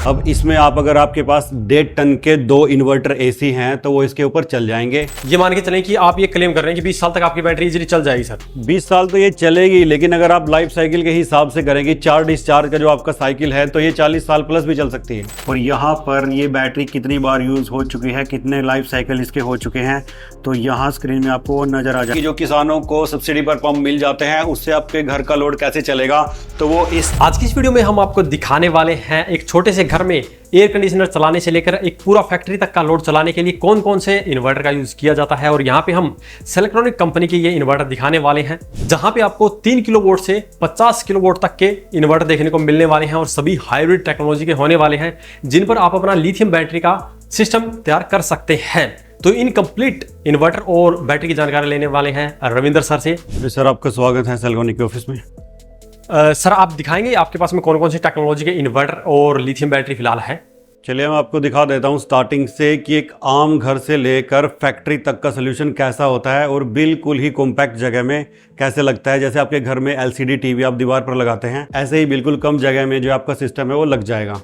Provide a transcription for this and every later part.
अब इसमें आप अगर आपके पास 1.5 टन के 2 इन्वर्टर एसी हैं तो वो इसके ऊपर चल जाएंगे। ये मान के चलें कि आप ये क्लेम कर रहे हैं कि 20 साल तक आपकी बैटरी इजीली चल जाएगी सर। 20 साल तो ये चलेगी, लेकिन अगर आप लाइफ साइकिल के हिसाब से करेंगे 4 डिस्चार्ज का जो आपका साइकिल है तो ये 40 साल प्लस भी चल सकती है। और यहाँ पर ये बैटरी कितनी बार यूज हो चुकी है, कितने लाइफ साइकिल इसके हो चुके हैं, तो यहाँ स्क्रीन में आपको नजर आ जाएगी। जो किसानों को सब्सिडी पर पंप मिल जाते हैं उससे आपके घर का लोड कैसे चलेगा, तो वो आज की इस वीडियो में हम आपको दिखाने वाले हैं एक छोटे से घर में एयर कंडीशनर चलाने से लेकर एक पूरा फैक्ट्री तक का लोड चलाने के लिए कौन कौन से इन्वर्टर का यूज किया जाता है। और यहाँ पे हम सेलेक्ट्रॉनिक कंपनी के ये इन्वर्टर दिखाने वाले हैं, जहां पे आपको 3 किलोवाट से 50 किलोवाट तक के इन्वर्टर देखने को मिलने वाले हैं और सभी हाइब्रिड टेक्नोलॉजी के होने वाले हैं, जिन पर आप अपना लिथियम बैटरी का सिस्टम तैयार कर सकते हैं। तो इन कंप्लीट इन्वर्टर और बैटरी की जानकारी लेने वाले हैं रविंदर सर से। सर आपका स्वागत है सेलेक्ट्रॉनिक के ऑफिस में। सर आप दिखाएंगे आपके पास में कौन कौन सी टेक्नोलॉजी के इन्वर्टर और लिथियम बैटरी फिलहाल है। चलिए मैं आपको दिखा देता हूँ स्टार्टिंग से कि एक आम घर से लेकर फैक्ट्री तक का सोल्यूशन कैसा होता है और बिल्कुल ही कॉम्पैक्ट जगह में कैसे लगता है। जैसे आपके घर में LCD टीवी आप दीवार पर लगाते हैं, ऐसे ही बिल्कुल कम जगह में जो आपका सिस्टम है वो लग जाएगा।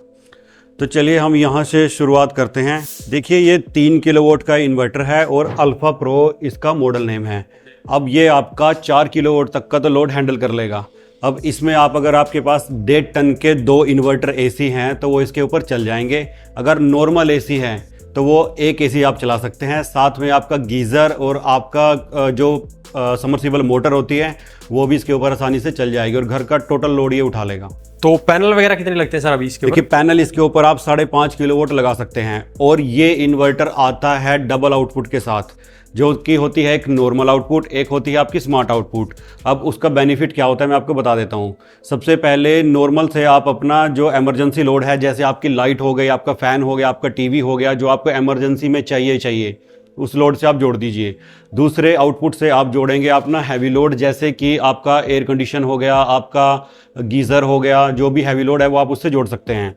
तो चलिए हम यहाँ से शुरुआत करते हैं। देखिए ये 3 किलोवाट का इन्वर्टर है और अल्फा प्रो इसका मॉडल नेम है। अब ये आपका 4 किलोवाट तक का तो लोड हैंडल कर लेगा। अब इसमें आप अगर आपके पास 1.5 टन के 2 इन्वर्टर एसी हैं तो वो इसके ऊपर चल जाएंगे। अगर नॉर्मल एसी है तो वो एक एसी आप चला सकते हैं। साथ में आपका गीज़र और आपका जो समर्सिबल मोटर होती है वो भी इसके ऊपर आसानी से चल जाएगी और घर का टोटल लोड ये उठा लेगा। तो पैनल वगैरह कितने लगते हैं सर अभी इसके ऊपर? देखिए पैनल इसके ऊपर आप 5.5 किलोवाट लगा सकते हैं और ये इन्वर्टर आता है डबल आउटपुट के साथ, जो कि होती है एक नॉर्मल आउटपुट, एक होती है आपकी स्मार्ट आउटपुट। अब उसका बेनिफिट क्या होता है मैं आपको बता देता हूँ। सबसे पहले नॉर्मल से आप अपना जो इमरजेंसी लोड है, जैसे आपकी लाइट हो गई, आपका फ़ैन हो गया, आपका टीवी हो गया, जो आपको इमरजेंसी में चाहिए उस लोड से आप जोड़ दीजिए। दूसरे आउटपुट से आप जोड़ेंगे अपना हैवी लोड, जैसे कि आपका एयर कंडीशन हो गया, आपका गीज़र हो गया, जो भी हैवी लोड है वो आप उससे जोड़ सकते हैं।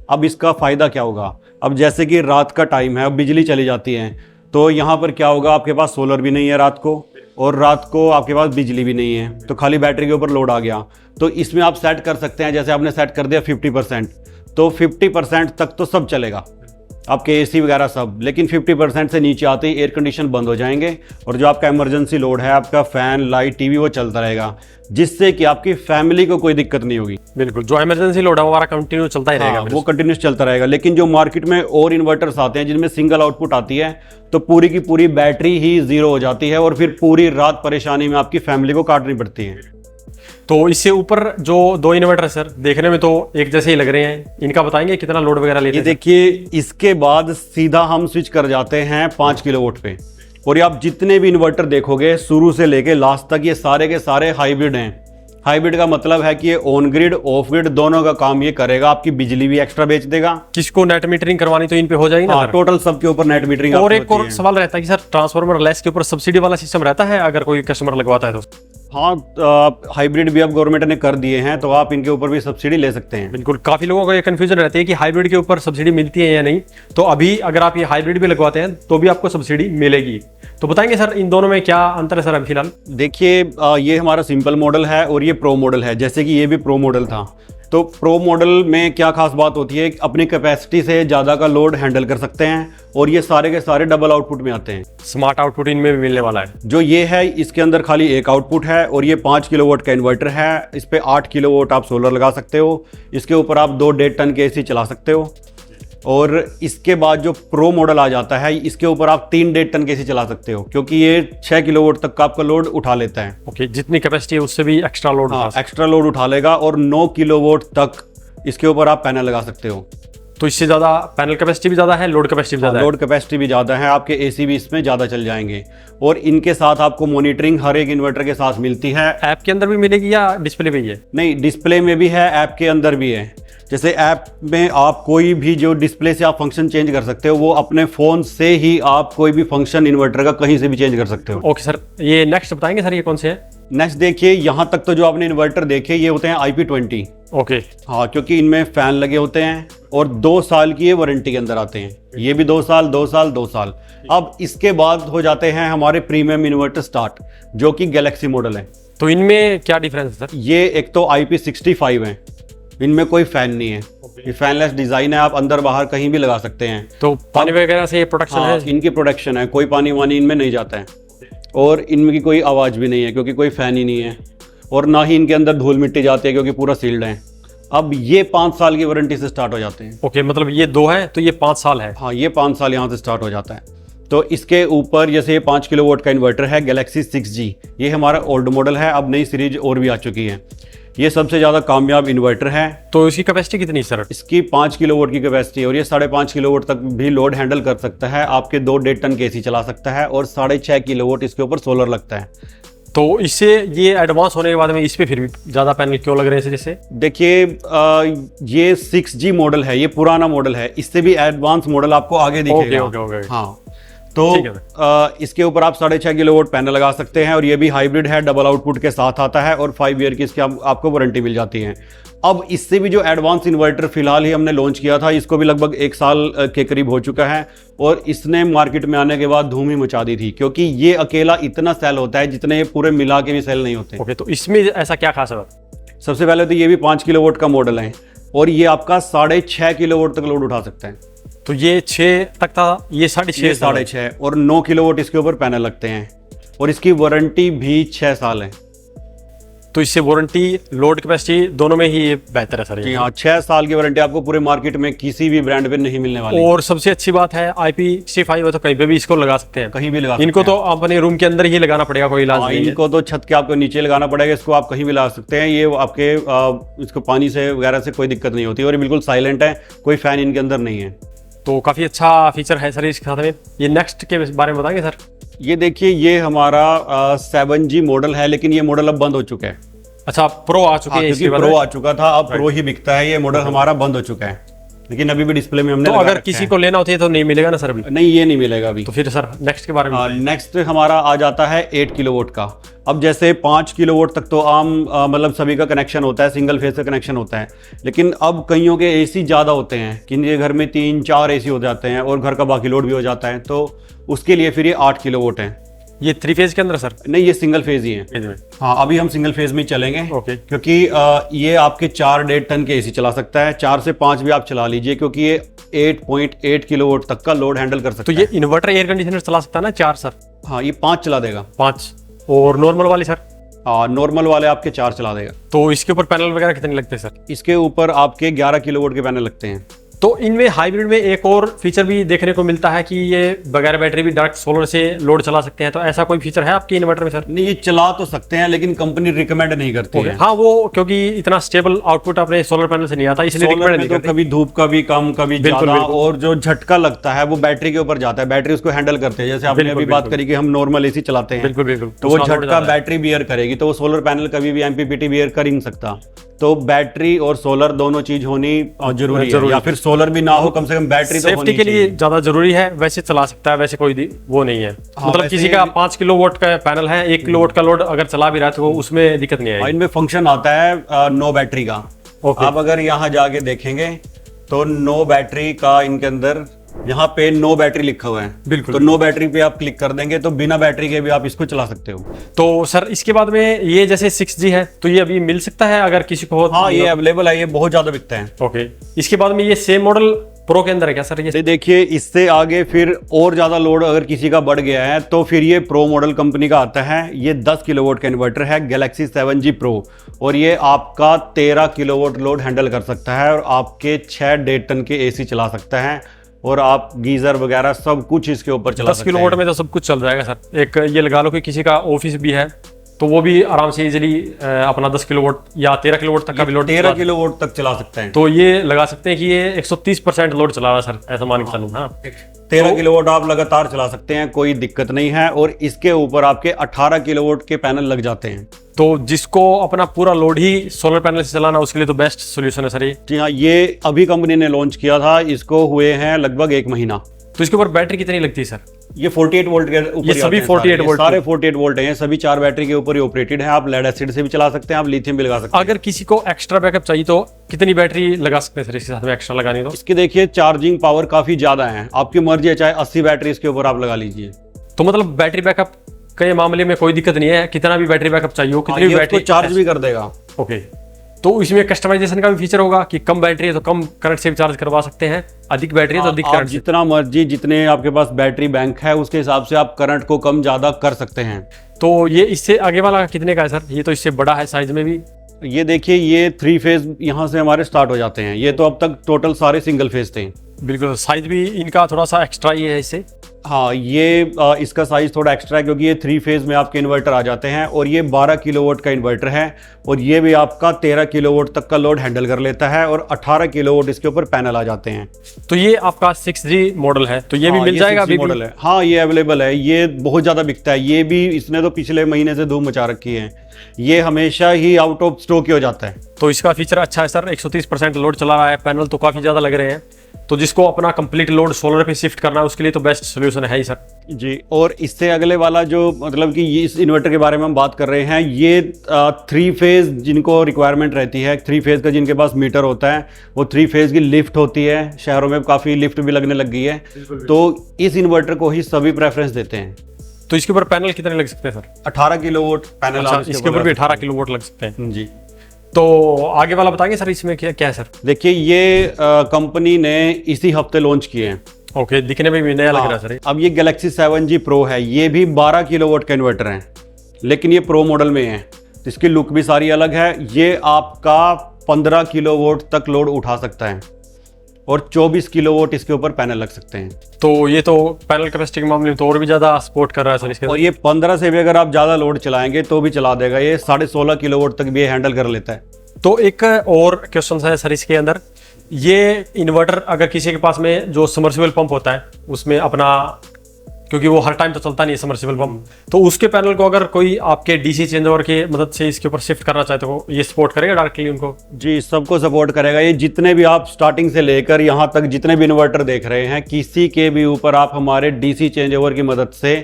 अब इसका फ़ायदा क्या होगा, अब जैसे कि रात का टाइम है, अब बिजली चली जाती है, तो यहाँ पर क्या होगा, आपके पास सोलर भी नहीं है रात को और रात को आपके पास बिजली भी नहीं है, तो खाली बैटरी के ऊपर लोड आ गया। तो इसमें आप सेट कर सकते हैं, जैसे आपने सेट कर दिया 50%, तो 50% तक तो सब चलेगा, आपके एसी वगैरह सब, लेकिन 50% से नीचे आते ही एयर कंडीशन बंद हो जाएंगे और जो आपका इमरजेंसी लोड है, आपका फैन, लाइट, टीवी, वो चलता रहेगा, जिससे कि आपकी फैमिली को कोई दिक्कत नहीं होगी। बिल्कुल, जो इमरजेंसी लोड है हमारा कंटिन्यू चलता ही रहेगा। वो कंटिन्यूस चलता रहेगा। लेकिन जो मार्केट में और इन्वर्टर्स आते हैं जिनमें सिंगल आउटपुट आती है, तो पूरी की पूरी बैटरी ही जीरो हो जाती है और फिर पूरी रात परेशानी में आपकी फैमिली को काटनी पड़ती है। तो इससे ऊपर जो 2 इन्वर्टर सर देखने में तो एक जैसे ही लग रहे हैं, इनका बताएंगे कितना लोड वगैरह लेते हैं? देखिए इसके बाद सीधा हम स्विच कर जाते हैं 5 किलोवाट पे, और ये आप जितने भी इन्वर्टर देखोगे शुरू से लेके लास्ट तक ये सारे के सारे हाइब्रिड हैं। हाइब्रिड का मतलब है कि ये ऑन ग्रिड ऑफ ग्रिड दोनों का काम ये करेगा, आपकी बिजली भी एक्स्ट्रा बेच देगा। किसको नेट मीटरिंग करवानी तो इन पे हो जाएगी ना? टोटल सबके ऊपर नेट मीटरिंग। और एक और सवाल रहता है कि सर ट्रांसफार्मर लेस के ऊपर सब्सिडी वाला सिस्टम रहता है अगर कोई कस्टमर लगवाता है तो? हाँ, हाइब्रिड भी अब गवर्नमेंट ने कर दिए हैं, तो आप इनके ऊपर भी सब्सिडी ले सकते हैं। बिल्कुल, काफी लोगों को ये कंफ्यूजन रहती है कि हाइब्रिड के ऊपर सब्सिडी मिलती है या नहीं। तो अभी अगर आप ये हाइब्रिड भी लगवाते हैं तो भी आपको सब्सिडी मिलेगी। तो बताएंगे सर इन दोनों में क्या अंतर है सर अभी फिलहाल? देखिए ये हमारा सिंपल मॉडल है और ये प्रो मॉडल है, जैसे कि ये भी प्रो मॉडल था। तो प्रो मॉडल में क्या खास बात होती है, अपनी कैपेसिटी से ज़्यादा का लोड हैंडल कर सकते हैं और ये सारे के सारे डबल आउटपुट में आते हैं। स्मार्ट आउटपुट इनमें भी मिलने वाला है। जो ये है इसके अंदर खाली एक आउटपुट है और ये 5 किलोवाट का इन्वर्टर है। इस पे 8 किलोवाट आप सोलर लगा सकते हो। इसके ऊपर आप 2 1.5 टन के एसी चला सकते हो। और इसके बाद जो प्रो मॉडल आ जाता है, इसके ऊपर आप 3 1.5 टन के एसी चला सकते हो, क्योंकि ये 6 किलोवाट तक का आपका लोड उठा लेता है। ओके, जितनी कैपेसिटी है उससे भी एक्स्ट्रा लोड। हाँ, एक्स्ट्रा लोड उठा लेगा और 9 किलोवाट तक इसके ऊपर आप पैनल लगा सकते हो। तो इससे ज़्यादा पैनल कैपेसिटी भी ज़्यादा है, लोड कैपेसिटी भी ज़्यादा है। लोड कैपेसिटी भी ज़्यादा है, आपके एसी भी इसमें ज़्यादा चल जाएंगे। और इनके साथ आपको मॉनिटरिंग हर एक इन्वर्टर के साथ मिलती है। ऐप के अंदर भी मिलेगी या डिस्प्ले पे ही है? नहीं, डिस्प्ले में भी है, ऐप के अंदर भी है। जैसे ऐप में आप कोई भी जो डिस्प्ले से आप फंक्शन चेंज कर सकते हो, वो अपने फ़ोन से ही आप कोई भी फंक्शन इन्वर्टर का कहीं से भी चेंज कर सकते हो। ओके सर, ये नेक्स्ट बताएंगे सर ये कौन से है? नेक्स्ट देखिए, यहाँ तक तो जो आपने इन्वर्टर देखे ये होते हैं IP20। ओके, हाँ, क्योंकि इनमें फैन लगे होते हैं और 2 साल की ये वारंटी के अंदर आते हैं। ये भी 2 साल 2 साल 2 साल। अब इसके बाद हो जाते हैं हमारे प्रीमियम इन्वर्टर स्टार्ट, जो कि गैलेक्सी मॉडल है। तो इनमें क्या डिफरेंस है सर? ये एक तो IP65 है, इनमें कोई फैन नहीं है। ये फैनलेस डिजाइन है, आप अंदर बाहर कहीं भी लगा सकते हैं। तो पानी वगैरह से ये प्रोटेक्शन हाँ, है? इनकी प्रोटेक्शन है, कोई पानी वानी इनमें नहीं जाता है और इनमें की कोई आवाज़ भी नहीं है क्योंकि कोई फैन ही नहीं है, और ना ही इनके अंदर धूल मिट्टी जाती है क्योंकि पूरा सील्ड है। अब ये 5 साल की वारंटी से स्टार्ट हो जाते हैं। ओके, मतलब ये 2 है तो ये 5 साल है। हाँ, ये 5 साल यहाँ से स्टार्ट हो जाता है। तो इसके ऊपर जैसे ये 5 किलोवाट का इन्वर्टर है गैलेक्सी 6G, ये हमारा ओल्ड मॉडल है, अब नई सीरीज और भी आ चुकी है। ये सबसे ज़्यादा कामयाब इन्वर्टर है। तो इसकी कैपेसिटी कितनी सर? इसकी 5 किलोवाट की कैपेसिटी है और ये 5.5 किलोवाट तक भी लोड हैंडल कर सकता है। आपके 2 1.5 टन के एसी चला सकता है और 6.5 किलोवाट इसके ऊपर सोलर लगता है। तो इससे ये एडवांस होने के बाद में इस पे फिर भी ज़्यादा पैनल क्यों लग रहे हैं जैसे? देखिए, ये 6G मॉडल है, ये पुराना मॉडल है, इससे भी एडवांस मॉडल आपको आगे दिखेगा। ओके। हाँ, तो इसके ऊपर आप 6.5 किलोवाट पैनल लगा सकते हैं और ये भी हाइब्रिड है, डबल आउटपुट के साथ आता है और 5 ईयर की इसकी आपको वारंटी मिल जाती है। अब इससे भी जो एडवांस इन्वर्टर फिलहाल ही हमने लॉन्च किया था, इसको भी लगभग 1 साल के करीब हो चुका है और इसने मार्केट में आने के बाद धूम ही मचा दी थी क्योंकि ये अकेला इतना सेल होता है जितने ये पूरे मिला के भी सेल नहीं होते। ओके, तो इसमें ऐसा क्या खास है? सबसे पहले तो ये भी 5 किलोवाट का मॉडल है और ये आपका 6.5 किलोवाट तक लोड उठा सकता है। तो ये 6 तक था, ये 6.5 और 9 किलोवाट इसके ऊपर पैनल लगते हैं और इसकी वारंटी भी 6 साल है। तो इससे वारंटी लोड कैपेसिटी दोनों में ही ये बेहतर है सर? जी हाँ, 6 साल की वारंटी आपको पूरे मार्केट में किसी भी ब्रांड पे नहीं मिलने वाली। और सबसे अच्छी बात है IP65 तो कहीं पे भी इसको लगा सकते हैं, कहीं भी लगा इनको तो अपने रूम के अंदर ही लगाना पड़ेगा, कोई इलाज नहीं है। इनको तो छत के आपको नीचे लगाना पड़ेगा, इसको आप कहीं भी लगा सकते हैं। ये आपके इसको पानी से वगैरह से कोई दिक्कत नहीं होती और ये बिल्कुल साइलेंट है, कोई फैन इनके अंदर नहीं है। तो काफ़ी अच्छा फीचर है सर इसके साथ में। ये नेक्स्ट के बारे में बताएंगे सर? ये देखिए, ये हमारा 7G मॉडल है लेकिन ये मॉडल अब बंद हो चुका है। अच्छा, प्रो आ चुके हैं? क्योंकि प्रो आ चुका था, अब प्रो ही बिकता है। ये मॉडल हमारा बंद हो चुका है लेकिन अभी भी डिस्प्ले में हमने तो अगर किसी को लेना होती है तो नहीं मिलेगा ना सर अभी? नहीं, ये नहीं मिलेगा अभी। तो फिर सर नेक्स्ट के बारे में? नेक्स्ट हमारा आ जाता है 8 किलोवाट का। अब जैसे 5 किलोवाट तक तो आम मतलब सभी का कनेक्शन होता है, सिंगल फेस का कनेक्शन होता है, लेकिन अब कईयों के एसी ज़्यादा होते हैं, किन्हीं घर में 3-4 एसी हो जाते हैं और घर का बाकी लोड भी हो जाता है, तो उसके लिए फिर ये 8 किलोवाट है। ये 3 फेज के अंदर सर? नहीं, ये सिंगल फेज ही है। हाँ, अभी हम सिंगल फेज में चलेंगे। ओके। क्योंकि ये आपके 4 1.5 टन के एसी चला सकता है, 4 से 5 भी आप चला लीजिए क्योंकि ये 8.8 किलोवाट तक का लोड हैंडल कर सकता है। तो ये इन्वर्टर एयर कंडीशनर चला सकता है ना 4 सर? हाँ, ये 5 चला देगा। 5 और नॉर्मल वाले सर? नॉर्मल वाले आपके 4 चला देगा। तो इसके ऊपर पैनल वगैरह कितने लगते हैं सर? इसके ऊपर आपके 11 किलोवाट के पैनल लगते हैं। तो इनमें हाइब्रिड में एक और फीचर भी देखने को मिलता है कि ये बगैर बैटरी भी डायरेक्ट सोलर से लोड चला सकते हैं, तो ऐसा कोई फीचर है आपके इन्वर्टर में सर? नहीं, ये चला तो सकते हैं लेकिन कंपनी रिकमेंड नहीं करती है। हाँ, वो क्योंकि इतना स्टेबल आउटपुट अपने सोलर पैनल से नहीं आता, इसलिए रिकमेंड नहीं करते। कभी धूप का भी कम, कभी ज्यादा, और जो झटका लगता है वो बैटरी के ऊपर जाता है, बैटरी उसको हैंडल करते हैं। जैसे आपने अभी बात करी कि हम नॉर्मल एसी चलाते हैं, बिल्कुल, तो वो झटका बैटरी बियर करेगी, तो वो सोलर पैनल कभी भी MPPT बियर कर ही नहीं सकता। तो बैटरी और सोलर दोनों चीज होनी जरूरी है, या फिर सोलर भी ना हो, कम से कम बैटरी तो सेफ्टी के लिए ज्यादा जरूरी है। वैसे चला सकता है, वैसे कोई वो नहीं है। मतलब किसी का 5 किलोवाट का पैनल है, 1 किलोवाट का लोड अगर चला भी रहा है तो उसमें दिक्कत नहीं आएगी। इनमें फंक्शन आता है नो बैटरी का। आप अगर यहाँ जाके देखेंगे तो नो बैटरी का इनके अंदर यहाँ पे नो बैटरी लिखा हुआ है। बिल्कुल। तो नो बैटरी पे आप क्लिक कर देंगे तो बिना बैटरी के भी आप इसको चला सकते हो। तो सर इसके बाद में ये जैसे 6G है तो ये अभी मिल सकता है अगर किसी को हो? हाँ, ये अवेलेबल है, ये बहुत ज्यादा बिकता है। ओके। इसके बाद में ये सेम मॉडल प्रो के अंदर है क्या सर? ये देखिए, इससे आगे फिर और ज्यादा लोड अगर किसी का बढ़ गया है तो फिर ये प्रो मॉडल कंपनी का आता है। ये 10 किलोवाट का इन्वर्टर है, गैलेक्सी 7G प्रो, और ये आपका 13 किलोवाट लोड हैंडल कर सकता है और आपके 6 1.5 टन के एसी चला सकता है और आप गीजर वगैरह सब कुछ इसके ऊपर चला सकते हैं। 10 किलोवाट में तो सब कुछ चल जाएगा सर। एक ये लगा लो कि किसी का ऑफिस भी है तो वो भी आराम से इजीली अपना 10 किलोवाट या 13 किलोवाट तक का भी लोड 13 किलोवाट तक चला सकते हैं। तो ये लगा सकते हैं कि ये 130% लोड चला रहा है सर, ऐसा मान के चलूं। हाँ, 13 किलोवाट आप लगातार चला सकते हैं, कोई दिक्कत नहीं है। और इसके ऊपर आपके 18 किलोवाट के पैनल लग जाते हैं। तो जिसको अपना पूरा लोड ही सोलर पैनल से चलाना उसके लिए तो बेस्ट सोल्यूशन है सर ये। जी हाँ, ये अभी कंपनी ने लॉन्च किया था, इसको हुए हैं लगभग 1 महीना। तो इसके ऊपर बैटरी कितनी लगती है सर? ये 48 वोल्ट के ऊपर, ये सभी 48 वोल्ट, सारे 48 वोल्ट हैं, सभी 4 बैटरी के ऊपर ही ऑपरेटेड है। आप लेड एसिड से भी चला सकते हैं, आप लिथियम भी लगा सकते हैं। अगर किसी को एक्स्ट्रा बैकअप चाहिए तो कितनी बैटरी लगा सकते हैं सर इसके साथ में एक्स्ट्रा लगानी? तो इसकी देखिए चार्जिंग पावर काफी ज्यादा है, आपकी मर्जी है, चाहे 80 बैटरी इसके ऊपर आप लगा लीजिए। तो मतलब बैटरी बैकअप के मामले में कोई दिक्कत नहीं है, कितना भी बैटरी बैकअप चाहिए, कितनी भी बैटरी चार्ज भी कर देगा। ओके। तो इसमें कस्टमाइजेशन का भी फीचर होगा कि कम बैटरी है तो कम करंट से भी चार्ज करवा सकते हैं, अधिक बैटरी है तो अधिक आप करंट से। जितना मर्जी, जितने आपके पास बैटरी बैंक है उसके हिसाब से आप करंट को कम ज़्यादा कर सकते हैं। तो ये इससे आगे वाला कितने का है सर? ये तो इससे बड़ा है साइज में भी। ये देखिए, ये 3 फेज यहाँ से हमारे स्टार्ट हो जाते हैं। ये तो अब तक टोटल सारे सिंगल फेज थे। बिल्कुल, साइज भी इनका थोड़ा सा एक्स्ट्रा ही है इससे। हाँ, ये इसका साइज थोड़ा एक्स्ट्रा है क्योंकि ये 3 फेज में आपके इन्वर्टर आ जाते हैं और ये 12 किलोवाट का इन्वर्टर है और ये भी आपका 13 किलोवाट तक का लोड हैंडल कर लेता है और 18 किलोवाट इसके ऊपर पैनल आ जाते हैं। तो ये आपका 6G मॉडल है, तो ये भी मिल जाएगा अभी मॉडल है। हाँ, ये अवेलेबल है। ये बहुत ज़्यादा बिकता है। ये भी इसने तो पिछले महीने से धूम मचा रखी है। ये हमेशा ही आउट ऑफ स्टॉक ही हो जाता है। तो इसका फीचर अच्छा है सर, 130% लोड चला रहा है, पैनल तो काफ़ी ज़्यादा लग रहे हैं। तो जिसको अपना कंप्लीट लोड सोलर पे शिफ्ट करना है उसके लिए तो बेस्ट सोल्यूशन है ही सर जी। और इससे अगले वाला जो मतलब कि इस इन्वर्टर के बारे में हम बात कर रहे हैं, ये 3 फेज जिनको रिक्वायरमेंट रहती है, 3 फेज का जिनके पास मीटर होता है, वो 3 फेज की लिफ्ट होती है। शहरों में काफ़ी लिफ्ट भी लगने लग गई है, तो इस इन्वर्टर को ही सभी प्रेफरेंस देते हैं। तो इसके ऊपर पैनल कितने लग सकते हैं सर? 18 kilowatt panel. अच्छा, इसके ऊपर भी 18 किलोवाट लग सकते हैं जी। तो आगे वाला बताएंगे सर, इसमें क्या क्या है सर? देखिए, ये कंपनी ने इसी हफ्ते लॉन्च किए हैं। ओके, दिखने में भी नया लग रहा है सर। अब ये गैलेक्सी 7G प्रो है। ये भी 12 किलोवाट का इन्वर्टर है, लेकिन ये प्रो मॉडल में है, तो इसकी लुक भी सारी अलग है। ये आपका 15 किलोवाट तक लोड उठा सकता है और 24 किलोवाट इसके ऊपर पैनल लग सकते हैं। तो ये तो पैनल कैपेसिटी के मामले में तो और भी ज़्यादा सपोर्ट कर रहा है सर इसके। और ये 15 से भी अगर आप ज़्यादा लोड चलाएंगे तो भी चला देगा। ये 16.5 किलोवाट तक भी ये हैंडल कर लेता है। तो एक और क्वेश्चन है सर इसके अंदर, ये इन्वर्टर अगर किसी के पास में जो समर्सिबल पंप होता है उसमें अपना, क्योंकि वो हर टाइम तो चलता नहीं है समर्सिबल पंप, तो उसके पैनल को अगर कोई आपके डीसी चेंज ओवर की मदद से इसके ऊपर शिफ्ट करना चाहे तो ये सपोर्ट करेगा डायरेक्टली उनको? जी, सबको सपोर्ट करेगा। ये जितने भी आप स्टार्टिंग से लेकर यहाँ तक जितने भी इन्वर्टर देख रहे हैं, किसी के भी ऊपर आप हमारे डीसी चेंज ओवर की मदद से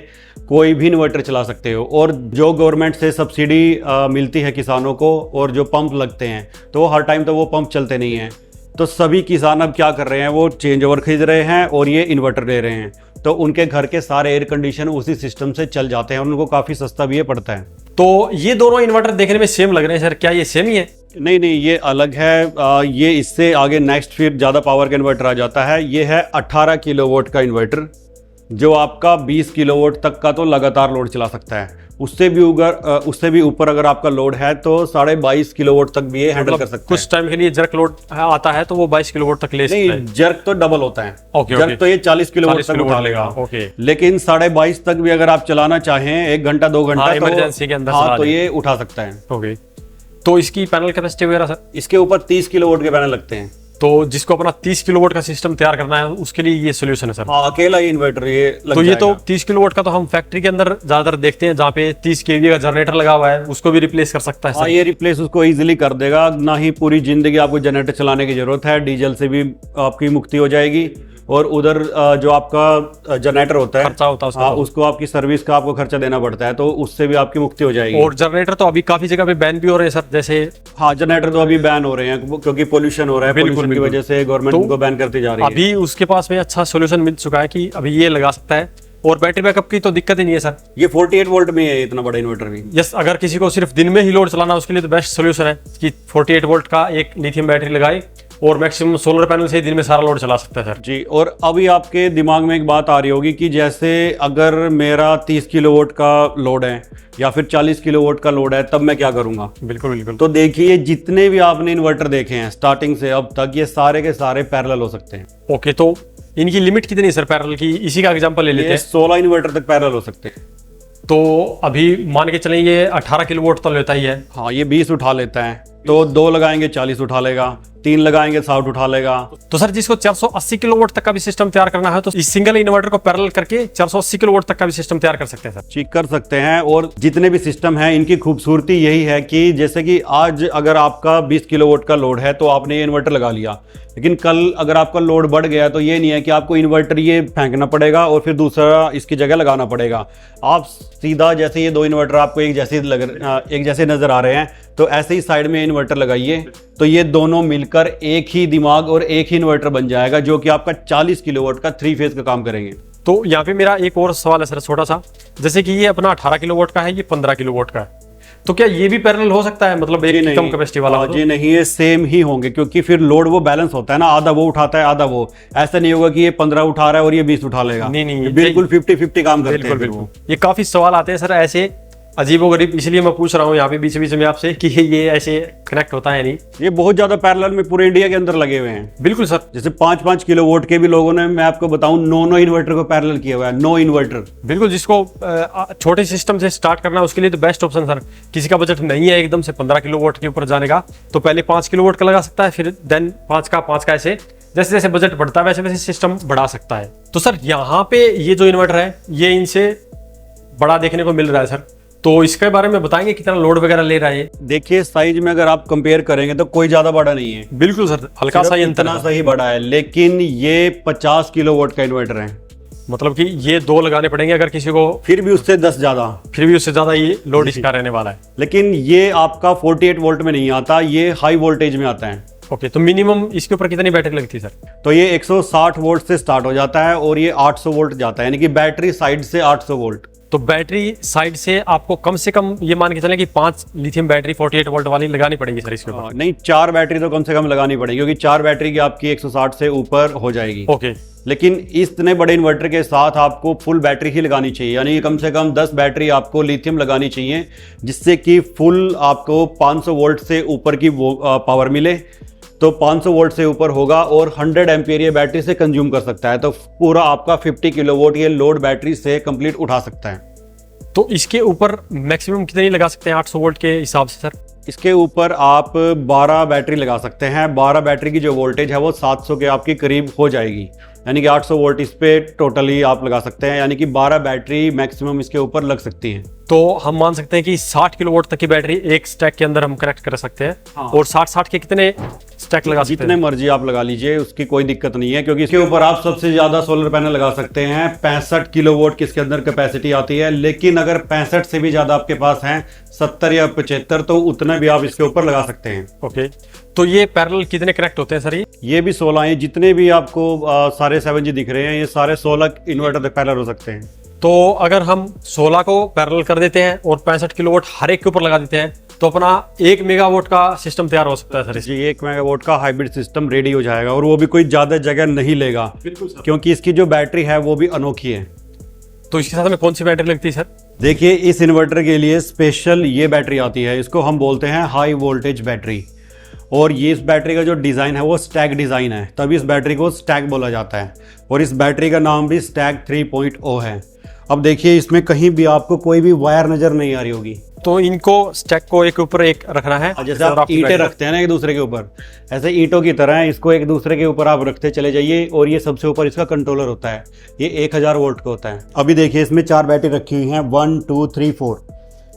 कोई भी इन्वर्टर चला सकते हो। और जो गवर्नमेंट से सब्सिडी मिलती है किसानों को और जो पंप लगते हैं, तो हर टाइम तो वो पंप चलते नहीं हैं, तो सभी किसान अब क्या कर रहे हैं, वो चेंज ओवर खरीद रहे हैं और ये इन्वर्टर ले रहे हैं, तो उनके घर के सारे एयर कंडीशन उसी सिस्टम से चल जाते हैं और उनको काफ़ी सस्ता भी ये पड़ता है। तो ये दोनों इन्वर्टर देखने में सेम लग रहे हैं सर, क्या ये सेम ही है? नहीं नहीं, ये अलग है। ये इससे आगे नेक्स्ट फिर ज़्यादा पावर का इन्वर्टर आ जाता है। ये है 18 किलोवाट का इन्वर्टर, जो आपका 20 किलोवाट तक का तो लगातार लोड चला सकता है। उससे भी ऊपर अगर आपका लोड है तो 22.5 किलोवाट तक भी ये हैंडल कर सकता है। कुछ टाइम के लिए जर्क लोड आता है तो वो 22 किलोवाट तक ले सकता है। नहीं, जर्क तो डबल होता है। ओके, जर्क तो ये 40 किलोवाट तक उठा लेगा। ओके, लेकिन 22.5 तक भी अगर आप चलाना चाहें 1 घंटा 2 घंटा, इमरजेंसी के अंदर हाँ, तो ये उठा सकता है। ओके, तो इसकी पैनल कैपेसिटी वगैरह सर? इसके ऊपर 30 किलोवाट के पैनल लगते हैं। तो जिसको अपना 30 किलोवाट का सिस्टम तैयार करना है उसके लिए ये सोल्यूशन है सर? हाँ, अकेला ही इन्वर्टर ये लग तो ये तो जाएगा। 30 किलोवाट का तो हम फैक्ट्री के अंदर ज्यादातर देखते हैं, जहाँ पे 30 kVA का जनरेटर लगा हुआ है, उसको भी रिप्लेस कर सकता है हाँ, सर? ये रिप्लेस उसको इजीली कर देगा। ना ही पूरी जिंदगी आपको जनरेटर चलाने की जरूरत है, डीजल से भी आपकी मुक्ति हो जाएगी। और उधर जो आपका जनरेटर होता है, खर्चा होता है उसका, हाँ, उसको आपकी सर्विस का आपको खर्चा देना पड़ता है, तो उससे भी आपकी मुक्ति हो जाएगी। और जनरेटर तो अभी काफी जगह पे बैन भी हो रहे हैं सर, जैसे हाँ, जनरेटर तो अभी बैन हो रहे हैं क्योंकि पोल्यूशन हो रहा है। पोल्यूशन की वजह से गवर्नमेंट उनको बैन करती जा रही है। अभी उसके पास में अच्छा सोल्यूशन मिल चुका है कि अभी ये लगा सकता है और बैटरी बैकअप की तो दिक्कत ही नहीं है सर। ये 48 वोल्ट में है इतना बड़ा इन्वर्टर भी। यस, अगर किसी को सिर्फ दिन में ही लोड चलाना है उसके लिए तो बेस्ट सोल्यूशन है कि 48 वोल्ट का एक लिथियम बैटरी लगाए और मैक्सिमम सोलर पैनल से ही दिन में सारा लोड चला सकता है सर जी। और अभी आपके दिमाग में एक बात आ रही होगी कि जैसे अगर मेरा 30 किलोवाट का लोड है या फिर 40 किलोवाट का लोड है, तब मैं क्या करूंगा? बिल्कुल बिल्कुल। तो देखिए, जितने भी आपने इन्वर्टर देखे हैं स्टार्टिंग से अब तक, ये सारे के सारे पैरेलल हो सकते हैं। ओके, तो इनकी लिमिट कितनी है सर पैरेलल की? इसी का एग्जांपल ले लेते हैं। 16 इन्वर्टर तक पैरेलल हो सकते हैं। तो अभी मान के चलें ये 18 किलोवाट तो लेता ही है। हाँ, ये 20 उठा लेता है, तो 2 लगाएंगे 40 उठा लेगा, 3 लगाएंगे 60 उठा लेगा। तो सर जिसको 480 किलोवाट तक का भी सिस्टम तैयार करना है तो इस सिंगल इन्वर्टर को पैरेलल करके 480 किलोवाट तक का भी सिस्टम तैयार कर सकते हैं सर? जी, कर सकते हैं। और जितने भी सिस्टम हैं, इनकी खूबसूरती यही है कि जैसे कि आज अगर आपका 20 किलोवाट का लोड है तो आपने ये इन्वर्टर लगा लिया, लेकिन कल अगर आपका लोड बढ़ गया तो ये नहीं है कि आपको इन्वर्टर ये फेंकना पड़ेगा और फिर दूसरा इसकी जगह लगाना पड़ेगा। आप सीधा, जैसे ये 2 इन्वर्टर आपको एक जैसे नजर आ रहे हैं, तो ऐसे ही साइड में इन्वर्टर लगाइए, तो ये दोनों मिलकर एक ही दिमाग और एक ही इन्वर्टर बन जाएगा, जो कि आपका 40 किलोवाट का 3 फेज का काम करेंगे। तो यहाँ पे मेरा एक और सवाल है सर छोटा सा, जैसे कि ये अपना 18 किलोवाट का है, ये 15 किलोवाट का है, तो क्या ये भी पैरेलल हो सकता है, मतलब एक ही कम कैपेसिटी वाला हो? जी नहीं, ये सेम ही होंगे, क्योंकि फिर लोड वो बैलेंस होता है ना, आधा वो उठाता है आधा वो। ऐसा नहीं होगा कि ये 15 उठा रहा है और ये 20 उठा लेगा। नहीं, बिल्कुल 50-50 काम करते हैं। बिल्कुल। ये काफी सवाल आते हैं सर ऐसे अजीबोगरीब, इसलिए मैं पूछ रहा हूँ यहाँ पे बीच बीच में आपसे कि ये ऐसे कनेक्ट होता है नहीं। ये बहुत ज्यादा पैरेलल में पूरे इंडिया के अंदर लगे हुए हैं। बिल्कुल सर। जैसे 5-5 किलोवाट के भी लोगों ने, मैं आपको बताऊं, 9 इन्वर्टर को पैरेलल किया हुआ है। 9 इन्वर्टर। बिल्कुल, जिसको छोटे सिस्टम से स्टार्ट करना है उसके लिए तो बेस्ट ऑप्शन सर। किसी का बजट नहीं है एकदम से 15 किलोवाट के ऊपर जाने का, तो पहले 5 किलोवाट का लगा सकता है, फिर देन 5 का ऐसे जैसे जैसे बजट बढ़ता है वैसे वैसे सिस्टम बढ़ा सकता है। तो सर यहाँ पे ये जो इन्वर्टर है ये इनसे बड़ा देखने को मिल रहा है सर, तो इसके बारे में बताएंगे कितना लोड वगैरह ले रहा है? देखिए साइज में अगर आप कंपेयर करेंगे तो कोई ज्यादा बड़ा नहीं है। बिल्कुल सर, हल्का सा ही अंतर इतना सही बड़ा है, लेकिन ये 50 किलोवाट का इन्वर्टर है। मतलब कि ये 2 लगाने पड़ेंगे अगर किसी को, फिर भी उससे 10 ज्यादा, फिर भी उससे ज्यादा ये लोड इसका रहने वाला है। लेकिन ये आपका 48 वोल्ट में नहीं आता, ये हाई वोल्टेज में आता है। ओके, तो मिनिमम इसके ऊपर कितनी बैटरी लगती है सर? तो ये 160 वोल्ट से स्टार्ट हो जाता है और ये 800 वोल्ट जाता है, यानी कि बैटरी साइड से 800 वोल्ट। तो बैटरी साइड से आपको कम से कम ये मान के चलें कि 5 लिथियम बैटरी 48 वोल्ट वाली लगानी पड़ेगी सर इसके ऊपर? नहीं, 4 बैटरी तो कम से कम लगानी पड़ेगी, क्योंकि 4 बैटरी की आपकी 160 से ऊपर हो जाएगी। ओके। लेकिन इतने बड़े इन्वर्टर के साथ आपको फुल बैटरी ही लगानी चाहिए, यानी कम से कम 10 बैटरी आपको लिथियम लगानी चाहिए, जिससे कि फुल आपको 500 वोल्ट से ऊपर की पावर मिले। तो 500 वोल्ट से ऊपर होगा और 100 एम्पियर ये बैटरी से कंज्यूम कर सकता है, तो पूरा आपका 50 किलोवाट ये लोड बैटरी से कंप्लीट उठा सकता है। तो इसके ऊपर मैक्सिमम कितनी लगा सकते हैं 800 वोल्ट के हिसाब से सर? इसके ऊपर आप 12 बैटरी लगा सकते हैं। 12 बैटरी की जो वोल्टेज है वो 700 के आपकी करीब हो जाएगी, यानी कि 800 वोल्ट इस पे टोटली आप लगा सकते हैं, यानी कि 12 बैटरी मैक्सिमम इसके ऊपर लग सकती हैं। तो हम मान सकते हैं कि 60 किलोवाट तक की बैटरी एक स्टैक के अंदर हम कनेक्ट कर सकते हैं। हाँ। और 60 के कितने स्टैक लगा सकते हैं? जितने मर्जी आप लगा लीजिए, उसकी कोई दिक्कत नहीं है, क्योंकि इसके ऊपर आप सबसे ज्यादा सोलर पैनल लगा सकते हैं। 65 किलोवाट की इसके अंदर कैपेसिटी आती है, लेकिन अगर 65 से भी ज्यादा आपके पास हैं, 70 या 75, तो उतना भी आप इसके ऊपर लगा सकते हैं। ओके, तो ये पैरेलल कितने कनेक्ट होते हैं सर? ये भी 16 हैं। जितने भी आपको सारे 7G दिख रहे हैं, ये सारे 16 इन्वर्टर पैरेलल हो सकते हैं। तो अगर हम 16 को पैरेलल कर देते हैं और 65 किलोवाट हर एक के ऊपर लगा देते हैं, तो अपना 1 मेगावाट का सिस्टम तैयार हो सकता है सर? जी, 1 मेगावाट का हाइब्रिड सिस्टम रेडी हो जाएगा, और वो भी कोई ज्यादा जगह नहीं लेगा। बिल्कुल सर, क्योंकि इसकी जो बैटरी है वो भी अनोखी है। तो इसके साथ में कौन सी बैटरी लगती है सर? देखिए, इस इन्वर्टर के लिए स्पेशल ये बैटरी आती है, इसको हम बोलते हैं हाई वोल्टेज बैटरी। और ये इस बैटरी का जो डिज़ाइन है वो स्टैक डिज़ाइन है, तभी इस बैटरी को स्टैक बोला जाता है, और इस बैटरी का नाम भी स्टैक 3.0 है। अब देखिए, इसमें कहीं भी आपको कोई भी वायर नज़र नहीं आ रही होगी। तो इनको स्टैक को एक ऊपर एक रखना है, जैसे आप ईंटें रखते हैं ना एक दूसरे के ऊपर, ऐसे ईंटों की तरह है, इसको एक दूसरे के ऊपर आप रखते चले जाइए, और ये सबसे ऊपर इसका कंट्रोलर होता है। ये 1000 वोल्ट का होता है। अभी देखिए, इसमें 4 बैटरी रखी हुई हैं, 1 2 3 4,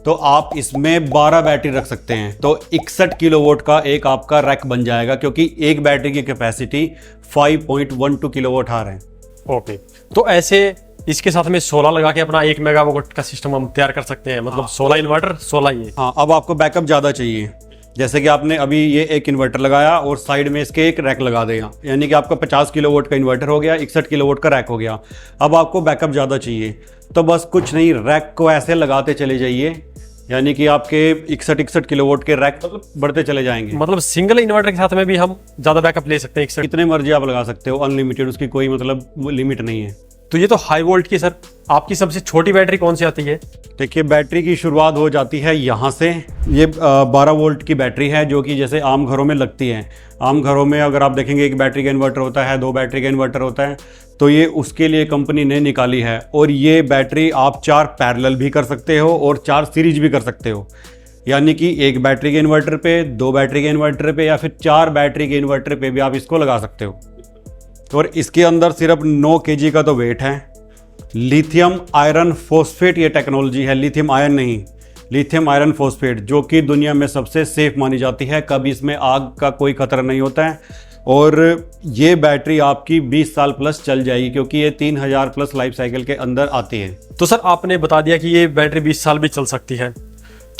तो आप इसमें 12 बैटरी रख सकते हैं। तो 61 किलोवाट का एक आपका रैक बन जाएगा, क्योंकि एक बैटरी की कैपेसिटी 5.12 किलोवाट आवर है। ओके, तो ऐसे इसके साथ में 16 लगा के अपना 1 मेगावाट का सिस्टम हम तैयार कर सकते हैं, मतलब 16 इन्वर्टर 16 ये। हाँ, अब आपको बैकअप ज़्यादा चाहिए, जैसे कि आपने अभी ये एक इन्वर्टर लगाया और साइड में इसके एक रैक लगा देगा, यानी कि आपका 50 किलोवाट का इन्वर्टर हो गया, 61 किलोवाट का रैक हो गया। अब आपको बैकअप ज़्यादा चाहिए, तो बस कुछ नहीं, रैक को ऐसे लगाते चले जाइए, यानी कि आपके 61 किलोवाट के रैक बढ़ते चले जाएंगे। मतलब सिंगल इन्वर्टर के साथ में भी हम ज़्यादा बैकअप ले सकते हैं? कितने मर्जी आप लगा सकते हो, अनलिमिटेड, उसकी कोई मतलब लिमिट नहीं है। तो ये तो हाई वोल्ट की सर, आपकी सबसे छोटी बैटरी कौन सी आती है? देखिए, बैटरी की शुरुआत हो जाती है यहाँ से। ये 12 वोल्ट की बैटरी है, जो कि जैसे आम घरों में लगती है। आम घरों में अगर आप देखेंगे, 1 बैटरी का इन्वर्टर होता है, 2 बैटरी का इन्वर्टर होता है, तो ये उसके लिए कंपनी ने निकाली है। और ये बैटरी आप 4 पैरेलल भी कर सकते हो और 4 सीरीज भी कर सकते हो, यानी कि 1 बैटरी के इन्वर्टर पे, 2 बैटरी के इन्वर्टर पे, या फिर 4 बैटरी के इन्वर्टर पे भी आप इसको लगा सकते हो। और इसके अंदर सिर्फ 9 kg का तो वेट है। लिथियम आयरन फॉस्फेट ये टेक्नोलॉजी है, लिथियम आयन नहीं, लिथियम आयरन फॉस्फेट, जो कि दुनिया में सबसे सेफ मानी जाती है। कभी इसमें आग का कोई खतरा नहीं होता है, और ये बैटरी आपकी 20 साल प्लस चल जाएगी, क्योंकि ये 3000 प्लस लाइफ साइकिल के अंदर आती है। तो सर आपने बता दिया कि ये बैटरी 20 साल भी चल सकती है,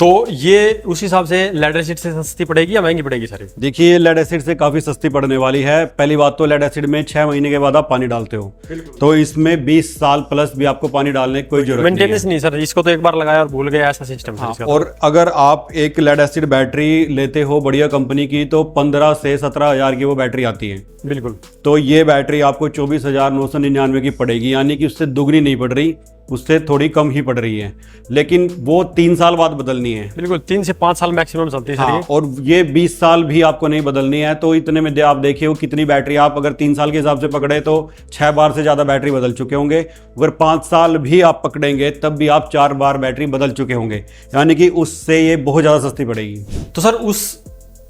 तो ये उस हिसाब से लेड एसिड से सस्ती पड़ेगी या महंगी पड़ेगी सर? देखिए लेड एसिड से काफ़ी सस्ती पड़ने वाली है। पहली बात तो लेड एसिड में 6 महीने के बाद आप पानी डालते हो, तो इसमें 20 साल प्लस भी आपको पानी डालने की कोई जरूरत नहीं है। मेंटेनेंस नहीं सर, इसको तो एक बार लगाया और भूल गया, ऐसा सिस्टम है इसका। और अगर आप एक लेड एसिड बैटरी लेते हो बढ़िया कंपनी की तो 15 से 17 हज़ार की वो बैटरी आती है। बिल्कुल। तो ये बैटरी आपको 24,999 की पड़ेगी, यानी कि उससे दुगनी नहीं पड़ रही, उससे थोड़ी कम ही पड़ रही है, लेकिन वो 3 साल बाद बदलनी है। बिल्कुल, 3 से 5 साल मैक्सिमम चलती है सर। हाँ, और ये 20 साल भी आपको नहीं बदलनी है। तो इतने में आप देखिए वो कितनी बैटरी, आप अगर 3 साल के हिसाब से पकड़े तो 6 बार से ज़्यादा बैटरी बदल चुके होंगे। अगर 5 साल भी आप पकड़ेंगे तब भी आप 4 बार बैटरी बदल चुके होंगे, यानी कि उससे ये बहुत ज़्यादा सस्ती पड़ेगी। तो सर उस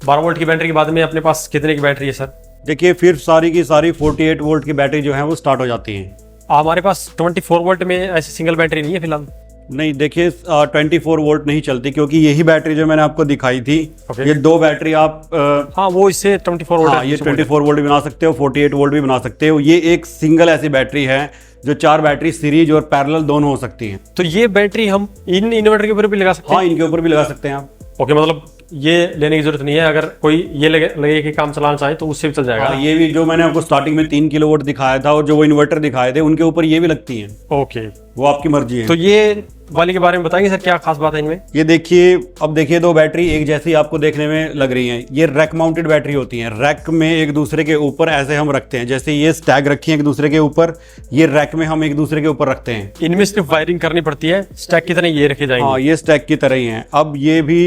12 वोल्ट की बैटरी के बाद में अपने पास कितने की बैटरी है सर? देखिए फिर सारी की सारी 48 वोल्ट की बैटरी जो है वो स्टार्ट हो जाती है। हमारे पास 24 वोल्ट में ऐसी सिंगल बैटरी नहीं है फिलहाल? नहीं, देखिए 24 वोल्ट नहीं चलती, क्योंकि यही बैटरी जो मैंने आपको दिखाई थी, Okay. ये 2 बैटरी आप हाँ वो इससे 24 वोल्ट हाँ, ये 24 वोल्ट भी बना सकते हो, 48 वोल्ट भी बना सकते हो। ये एक सिंगल ऐसी बैटरी है जो 4 बैटरी सीरीज और पैरेलल दोनों हो सकती हैं। तो ये बैटरी हम इन इन्वर्टर के ऊपर भी लगा सकते हैं? हाँ, इनके ऊपर भी लगा सकते हैं आप। ओके, मतलब ये लेने की जरूरत नहीं है, अगर कोई ये लगे कि काम चलाना चाहे तो उससे भी चल जाएगा। हाँ, ये भी जो मैंने आपको स्टार्टिंग में 3 किलोवाट दिखाया था और जो वो इन्वर्टर दिखाए थे उनके ऊपर ये भी लगती हैं। ओके, वो आपकी मर्जी है। तो ये वाली के बारे में बताएंगे सर, क्या खास बात है इनमें? ये देखिए, अब देखिए 2 बैटरी एक जैसी आपको देखने में लग रही हैं। ये रैक माउंटेड बैटरी होती हैं। रैक में एक दूसरे के ऊपर ऐसे हम रखते हैं, जैसे ये स्टैग रखी है एक दूसरे के ऊपर, ये रैक में हम एक दूसरे के ऊपर रखते हैं। इनमें सिर्फ वायरिंग करनी पड़ती है, स्टैक की तरह ये रखे जाएंगे? हाँ, ये स्टैक की तरह ही हैं। अब ये भी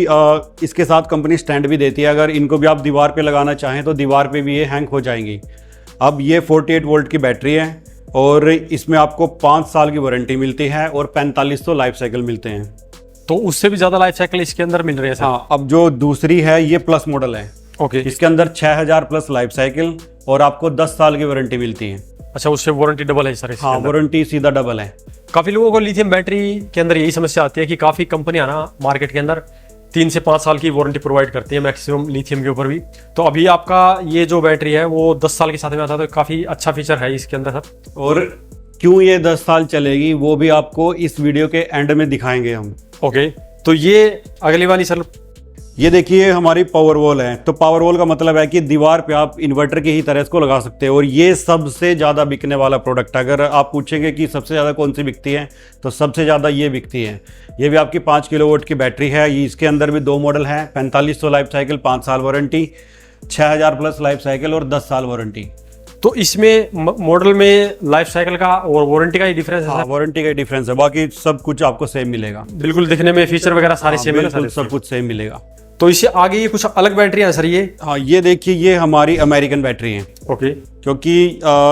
इसके साथ कंपनी स्टैंड भी देती है, अगर इनको भी आप दीवार पे लगाना चाहें तो दीवार पे भी ये हैंग हो जाएंगी। अब ये 48 वोल्ट की बैटरी है और इसमें आपको 5 साल की वारंटी मिलती है और 4500 लाइफ साइकिल मिलते हैं। तो उससे भी ज्यादा लाइफ साइकिल इसके अंदर मिल रहे हैं सर? हाँ, अब जो दूसरी है ये प्लस मॉडल है। ओके, इसके अंदर 6000 प्लस लाइफ साइकिल और आपको 10 साल की वारंटी मिलती है। अच्छा, उससे वारंटी डबल है सर? हाँ, वारंटी सीधा डबल है। काफी लोगों को लिथियम बैटरी के अंदर यही समस्या आती है कि काफी कंपनियां ना मार्केट के अंदर 3 से 5 साल की वारंटी प्रोवाइड करती है मैक्सिमम लिथियम के ऊपर भी। तो अभी आपका ये जो बैटरी है वो 10 साल के साथ में आता है, तो काफी अच्छा फीचर है इसके अंदर सर। और क्यों ये 10 साल चलेगी वो भी आपको इस वीडियो के एंड में दिखाएंगे हम। ओके, तो ये अगली वाली सर, ये देखिए हमारी पावर वॉल है। तो पावर वॉल का मतलब है कि दीवार पे आप इन्वर्टर की ही तरह इसको लगा सकते हो और ये सबसे ज़्यादा बिकने वाला प्रोडक्ट है। अगर आप पूछेंगे कि सबसे ज़्यादा कौन सी बिकती है तो सबसे ज़्यादा ये बिकती है। ये भी आपकी 5 किलोवाट की बैटरी है। ये इसके अंदर भी 2 मॉडल हैं, 4500 लाइफ साइकिल 5 साल वारंटी, 6000 प्लस लाइफ साइकिल और 10 साल वारंटी। तो इसमें मॉडल में लाइफ साइकिल का और वारंटी का ही डिफरेंस है? हाँ, वारंटी का डिफरेंस है, बाकी सब कुछ आपको सेम मिलेगा। बिल्कुल, दिखने में फीचर वगैरह सारे सेम है बिल्कुल सब कुछ सेम मिलेगा। तो इससे आगे ये कुछ अलग बैटरी है सर ये? हाँ, ये देखिए ये हमारी अमेरिकन बैटरी है। ओके, क्योंकि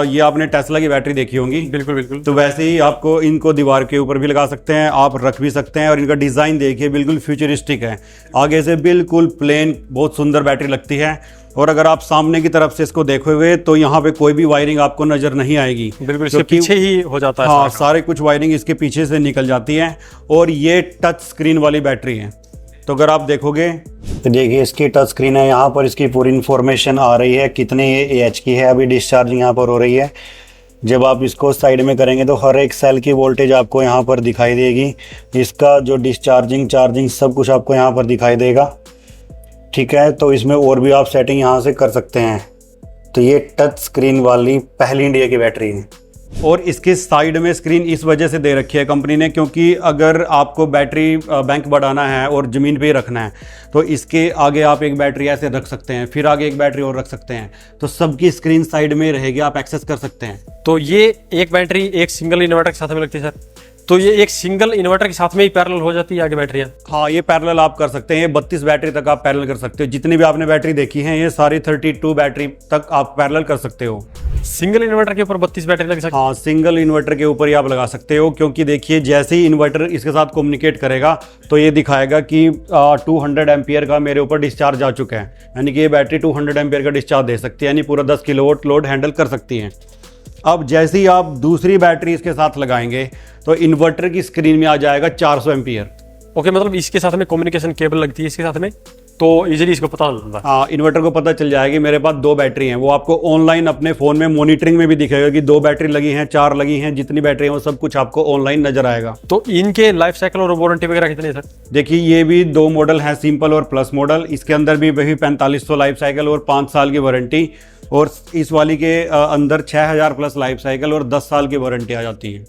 ये आपने टेस्ला की बैटरी देखी होंगी। बिल्कुल बिल्कुल। तो वैसे ही आपको इनको दीवार के ऊपर भी लगा सकते हैं, आप रख भी सकते हैं। और इनका डिज़ाइन देखिए बिल्कुल फ्यूचरिस्टिक है। आगे से बिल्कुल प्लेन बहुत सुंदर बैटरी लगती है। और अगर आप सामने की तरफ से इसको देखोगे तो यहाँ पे कोई भी वायरिंग आपको नजर नहीं आएगी। बिल्कुल, इसके पीछे ही हो जाता है। हाँ, सारे कुछ वायरिंग इसके पीछे से निकल जाती है। और ये टच स्क्रीन वाली बैटरी है। तो अगर आप देखोगे तो देखिए इसकी टच स्क्रीन है, यहाँ पर इसकी पूरी इन्फॉर्मेशन आ रही है, कितने AH की है, अभी डिस्चार्जिंग यहाँ पर हो रही है। जब आप इसको साइड में करेंगे तो हर एक सेल की वोल्टेज आपको यहाँ पर दिखाई देगी। इसका जो डिस्चार्जिंग चार्जिंग सब कुछ आपको यहाँ पर दिखाई देगा। ठीक है, तो इसमें और भी आप सेटिंग यहाँ से कर सकते हैं। तो ये टच स्क्रीन वाली पहली इंडिया की बैटरी है। और इसके साइड में स्क्रीन इस वजह से दे रखी है कंपनी ने, क्योंकि अगर आपको बैटरी बैंक बढ़ाना है और ज़मीन पे ही रखना है तो इसके आगे आप एक बैटरी ऐसे रख सकते हैं, फिर आगे एक बैटरी और रख सकते हैं। तो सबकी स्क्रीन साइड में रहेगी, आप एक्सेस कर सकते हैं। तो ये एक बैटरी एक सिंगल इन्वर्टर के साथ में लगती है सर? तो ये एक सिंगल इन्वर्टर के साथ में ही पैरेलल हो जाती है आगे बैटरियाँ? हाँ, ये पैरेलल आप कर सकते हैं। ये 32 बैटरी तक आप पैरेलल कर सकते हो। जितनी भी आपने बैटरी देखी है ये सारी 32 बैटरी तक आप पैरेलल कर सकते हो। सिंगल इन्वर्टर के ऊपर 32 बैटरी लग सकती है? हाँ, सिंगल इन्वर्टर के ऊपर ही आप लगा सकते हो। क्योंकि देखिए जैसे ही इन्वर्टर इसके साथ कम्युनिकेट करेगा तो ये दिखाएगा कि 200 एम्पियर का मेरे ऊपर डिस्चार्ज आ चुका है, यानी कि ये बैटरी 200 एम्पियर का डिस्चार्ज दे सकती है, यानी पूरा 10 किलोवाट लोड हैंडल कर सकती है। अब जैसे ही आप दूसरी बैटरी इसके साथ लगाएंगे तो इन्वर्टर की स्क्रीन में आ जाएगा 400 एम्पियर। ओके, मतलब इसके साथ में कम्युनिकेशन केबल लगती है इसके साथ में? तो इजीली इसको पता चल जाता है। हाँ, इन्वर्टर को पता चल जाएगी मेरे पास 2 बैटरी हैं, वो आपको ऑनलाइन अपने फ़ोन में मॉनिटरिंग में भी दिखेगा कि 2 बैटरी लगी हैं, 4 लगी हैं, जितनी बैटरी हैं वो सब कुछ आपको ऑनलाइन नजर आएगा। तो इनके लाइफ साइकिल और वारंटी वगैरह कितने सर? देखिए, ये भी 2 मॉडल हैं, सिंपल और प्लस मॉडल। इसके अंदर भी वही 4500 लाइफ साइकिल और 5 साल की वारंटी, और इस वाली के अंदर 6000 प्लस लाइफ साइकिल और 10 साल की वारंटी आ जाती है।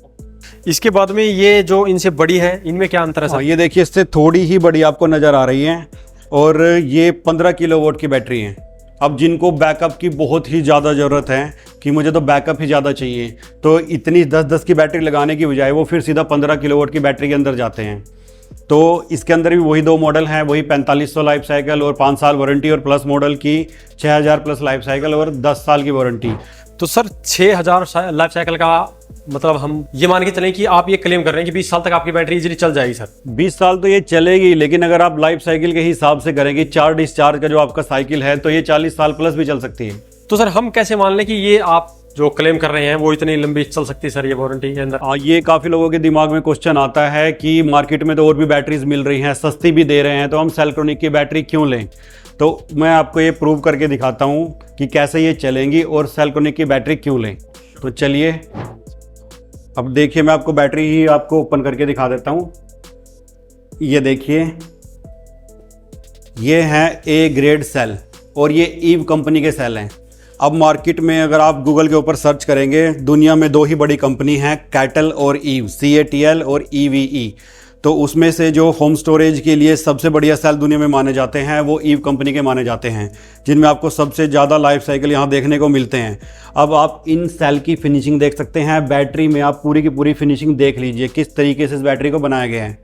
इसके बाद में ये जो इनसे बड़ी है, इनमें क्या अंतर है सर? ये देखिए, इससे थोड़ी ही बड़ी आपको नज़र आ रही है, और ये 15 किलोवाट की बैटरी है। अब जिनको बैकअप की बहुत ही ज़्यादा ज़रूरत है कि मुझे तो बैकअप ही ज़्यादा चाहिए, तो इतनी 10-10 की बैटरी लगाने की बजाय वो फिर सीधा 15 किलोवाट की बैटरी के अंदर जाते हैं। तो इसके अंदर भी वही 2 मॉडल हैं, वही 4500 लाइफ साइकिल और 5 साल वारंटी, और प्लस मॉडल की 6000 प्लस लाइफ साइकिल और 10 साल की वारंटी। तो सर 6000 लाइफ साइकिल का मतलब हम ये मान के चलें कि आप ये क्लेम कर रहे हैं कि 20 साल तक आपकी बैटरी इजीली चल जाएगी सर? 20 साल तो ये चलेगी, लेकिन अगर आप लाइफ साइकिल के हिसाब से करेंगे, 4 डिस्चार्ज का जो आपका साइकिल है, तो ये 40 साल प्लस भी चल सकती है। तो सर हम कैसे मान लें कि ये आप जो क्लेम कर रहे हैं वो इतनी लंबी चल सकती है सर ये वारंटी के अंदर? ये काफ़ी लोगों के दिमाग में क्वेश्चन आता है कि मार्केट में तो और भी बैटरीज मिल रही हैं, सस्ती भी दे रहे हैं, तो हम सेल्ट्रॉनिक की बैटरी क्यों लें? तो मैं आपको ये प्रूव करके दिखाता हूँ कि कैसे ये चलेंगी और सेल्ट्रॉनिक की बैटरी क्यों लें। तो चलिए, अब देखिए, मैं आपको बैटरी ही आपको ओपन करके दिखा देता हूँ। ये देखिए, ये है ए ग्रेड सेल, और ये ईव कंपनी के सेल हैं। अब मार्केट में अगर आप गूगल के ऊपर सर्च करेंगे, दुनिया में 2 ही बड़ी कंपनी हैं, कैटल और ईव, CATL और EVE। तो उसमें से जो होम स्टोरेज के लिए सबसे बढ़िया सेल दुनिया में माने जाते हैं वो ईव कंपनी के माने जाते हैं, जिनमें आपको सबसे ज़्यादा लाइफ साइकिल यहाँ देखने को मिलते हैं। अब आप इन सेल की फिनिशिंग देख सकते हैं, बैटरी में आप पूरी की पूरी फिनिशिंग देख लीजिए किस तरीके से इस बैटरी को बनाया गया है।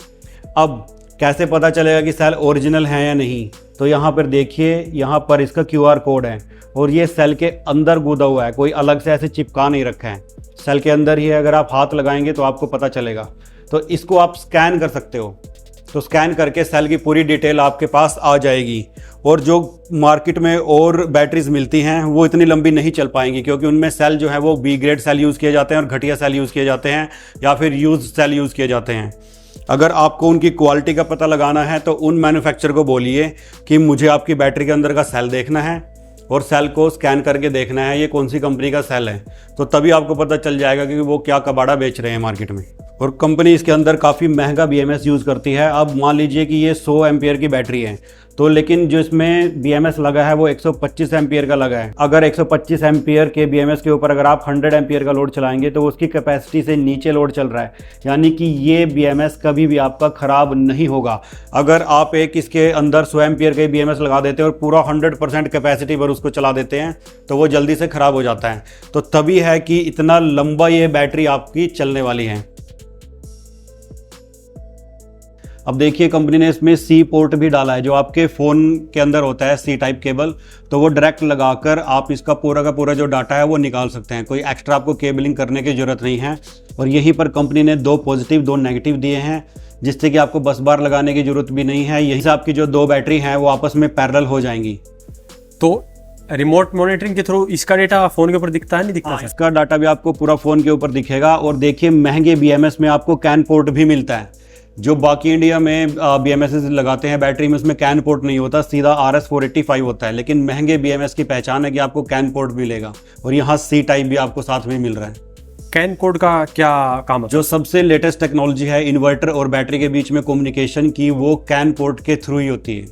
अब कैसे पता चलेगा कि सेल ओरिजिनल है या नहीं? तो यहाँ पर देखिए, यहाँ पर इसका QR कोड है, और ये सेल के अंदर गूदा हुआ है, कोई अलग से ऐसे चिपका नहीं रखा है, सेल के अंदर ही है। अगर आप हाथ लगाएंगे तो आपको पता चलेगा। तो इसको आप स्कैन कर सकते हो, तो स्कैन करके सेल की पूरी डिटेल आपके पास आ जाएगी। और जो मार्केट में और बैटरीज मिलती हैं वो इतनी लंबी नहीं चल पाएंगी, क्योंकि उनमें सेल जो है वो B ग्रेड सेल यूज़ किए जाते हैं, और घटिया सेल यूज़ किए जाते हैं, या फिर यूज सेल यूज़ किए जाते हैं। अगर आपको उनकी क्वालिटी का पता लगाना है तो उन मैन्युफैक्चरर को बोलिए कि मुझे आपकी बैटरी के अंदर का सेल देखना है, और सेल को स्कैन करके देखना है ये कौन सी कंपनी का सेल है, तो तभी आपको पता चल जाएगा कि वो क्या कबाड़ा बेच रहे हैं मार्केट में। और कंपनी इसके अंदर काफ़ी महंगा BMS यूज़ करती है। अब मान लीजिए कि ये 100 एम्पियर की बैटरी है, तो लेकिन जो इसमें BMS लगा है वो 125 एम्पियर का लगा है। अगर 125 एम्पियर के BMS के ऊपर अगर आप 100 एम्पियर का लोड चलाएंगे तो उसकी कैपेसिटी से नीचे लोड चल रहा है, यानी कि ये BMS कभी भी आपका ख़राब नहीं होगा। अगर आप एक इसके अंदर 100 एम्पियर के BMS लगा देते हैं और पूरा 100% कैपेसिटी पर उसको चला देते हैं तो वो जल्दी से ख़राब हो जाता है। तो तभी है कि इतना लंबा ये बैटरी आपकी चलने वाली है। अब देखिए, कंपनी ने इसमें C पोर्ट भी डाला है, जो आपके फ़ोन के अंदर होता है C टाइप केबल, तो वो डायरेक्ट लगाकर आप इसका पूरा का पूरा जो डाटा है वो निकाल सकते हैं। कोई एक्स्ट्रा आपको केबलिंग करने की ज़रूरत नहीं है। और यहीं पर कंपनी ने 2 पॉजिटिव 2 नेगेटिव दिए हैं, जिससे कि आपको बस बार लगाने की ज़रूरत भी नहीं है। यहीं से आपकी जो 2 बैटरी हैं वो आपस में पैरेलल हो जाएंगी। तो रिमोट मॉनिटरिंग के थ्रू इसका डेटा फ़ोन के ऊपर दिखता है, नहीं दिखता? इसका डाटा भी आपको पूरा फ़ोन के ऊपर दिखेगा। और देखिए, महंगे BMS में आपको कैन पोर्ट भी मिलता है। जो बाकी इंडिया में BMS लगाते हैं बैटरी में, उसमें कैन पोर्ट नहीं होता, सीधा RS485 होता है। लेकिन महंगे BMS की पहचान है कि आपको कैन पोर्ट मिलेगा, और यहाँ C टाइप भी आपको साथ में मिल रहा है। कैन कोड का क्या काम है? जो सबसे लेटेस्ट टेक्नोलॉजी है इन्वर्टर और बैटरी के बीच में कम्युनिकेशन की, वो कैन पोर्ट के थ्रू ही होती है।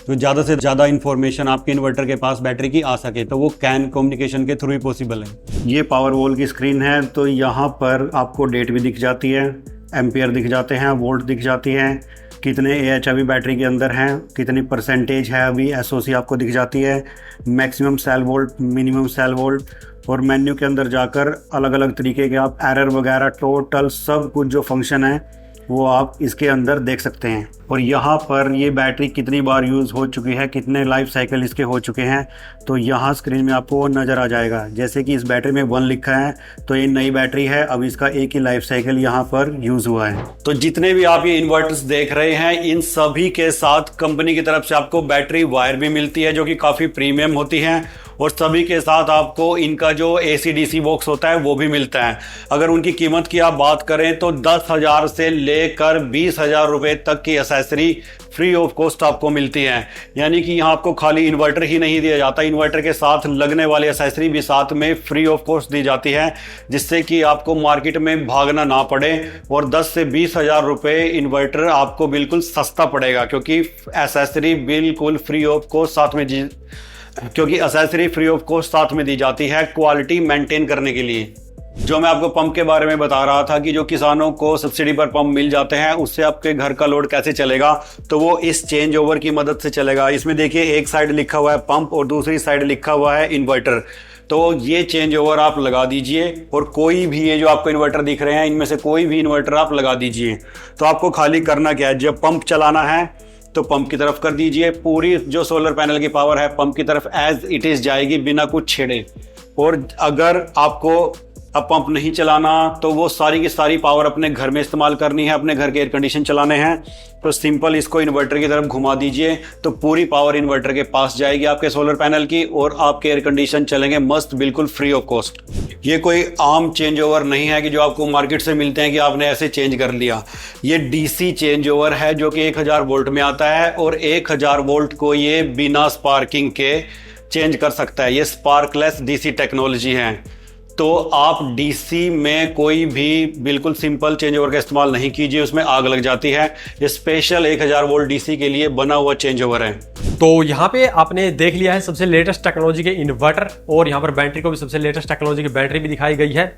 तो ज़्यादा से ज़्यादा इन्फॉर्मेशन आपके इन्वर्टर के पास बैटरी की आ सके, तो वो कैन कम्युनिकेशन के थ्रू ही पॉसिबल है। ये पावर वॉल की स्क्रीन है, तो यहाँ पर आपको डेट भी दिख जाती है, एम्पियर दिख जाते हैं, वोल्ट दिख जाती हैं, कितने AH अभी बैटरी के अंदर हैं, कितनी परसेंटेज है अभी, SOC आपको दिख जाती है, maximum cell volt, minimum cell volt. और मेन्यू के अंदर जाकर अलग अलग तरीके के आप एरर वगैरह टोटल सब कुछ जो फंक्शन है वो आप इसके अंदर देख सकते हैं। और यहाँ पर ये बैटरी कितनी बार यूज़ हो चुकी है, कितने लाइफ साइकिल इसके हो चुके हैं, तो यहाँ स्क्रीन में आपको नज़र आ जाएगा। जैसे कि इस बैटरी में 1 लिखा है, तो ये नई बैटरी है, अब इसका एक ही लाइफ साइकिल यहाँ पर यूज़ हुआ है। तो जितने भी आप ये इन्वर्टर्स देख रहे हैं, इन सभी के साथ कंपनी की तरफ से आपको बैटरी वायर भी मिलती है, जो कि काफ़ी प्रीमियम होती है। और सभी के साथ आपको इनका जो AC/DC बॉक्स होता है वो भी मिलता है। अगर उनकी कीमत की आप बात करें तो 10,000 से लेकर 20,000 रुपये तक की एसेसरी फ्री ऑफ कॉस्ट आपको मिलती है। यानी कि यहाँ आपको खाली इन्वर्टर ही नहीं दिया जाता, इन्वर्टर के साथ लगने वाली एसेसरी भी साथ में फ्री ऑफ कॉस्ट दी जाती है, जिससे कि आपको मार्केट में भागना ना पड़े और 10 से 20,000 रुपये इन्वर्टर आपको बिल्कुल सस्ता पड़ेगा, क्योंकि एसेसरी बिल्कुल फ्री ऑफ कॉस्ट साथ में दी जाती है क्वालिटी मेंटेन करने के लिए। जो मैं आपको पंप के बारे में बता रहा था कि जो किसानों को सब्सिडी पर पंप मिल जाते हैं, उससे आपके घर का लोड कैसे चलेगा, तो वो इस चेंज ओवर की मदद से चलेगा। इसमें देखिए एक साइड लिखा हुआ है पंप और दूसरी साइड लिखा हुआ है इन्वर्टर। तो ये चेंज ओवर आप लगा दीजिए और कोई भी ये जो आपको इन्वर्टर दिख रहे हैं इनमें से कोई भी इन्वर्टर आप लगा दीजिए। तो आपको खाली करना क्या है, जब पंप चलाना है तो पंप की तरफ कर दीजिए, पूरी जो सोलर पैनल की पावर है पंप की तरफ एज इट इज जाएगी बिना कुछ छेड़े। और अगर आपको अब पंप नहीं चलाना तो वो सारी की सारी पावर अपने घर में इस्तेमाल करनी है, अपने घर के एयर कंडीशन चलाने हैं, तो सिंपल इसको इन्वर्टर की तरफ घुमा दीजिए तो पूरी पावर इन्वर्टर के पास जाएगी आपके सोलर पैनल की और आपके एयर कंडीशन चलेंगे मस्त बिल्कुल फ्री ऑफ कॉस्ट। ये कोई आम चेंज ओवर नहीं है कि जो आपको मार्केट से मिलते हैं कि आपने ऐसे चेंज कर लिया। ये DC चेंज ओवर है जो कि 1000 वोल्ट में आता है और 1000 वोल्ट को ये बिना स्पार्किंग के चेंज कर सकता है। ये स्पार्कलेस DC टेक्नोलॉजी है। तो आप DC में कोई भी बिल्कुल सिंपल चेंज ओवर का इस्तेमाल नहीं कीजिए, उसमें आग लग जाती है। ये स्पेशल 1000 वोल्ट DC के लिए बना हुआ चेंज ओवर है। तो यहाँ पे आपने देख लिया है सबसे लेटेस्ट टेक्नोलॉजी के इन्वर्टर, और यहाँ पर बैटरी को भी सबसे लेटेस्ट टेक्नोलॉजी की बैटरी भी दिखाई गई है।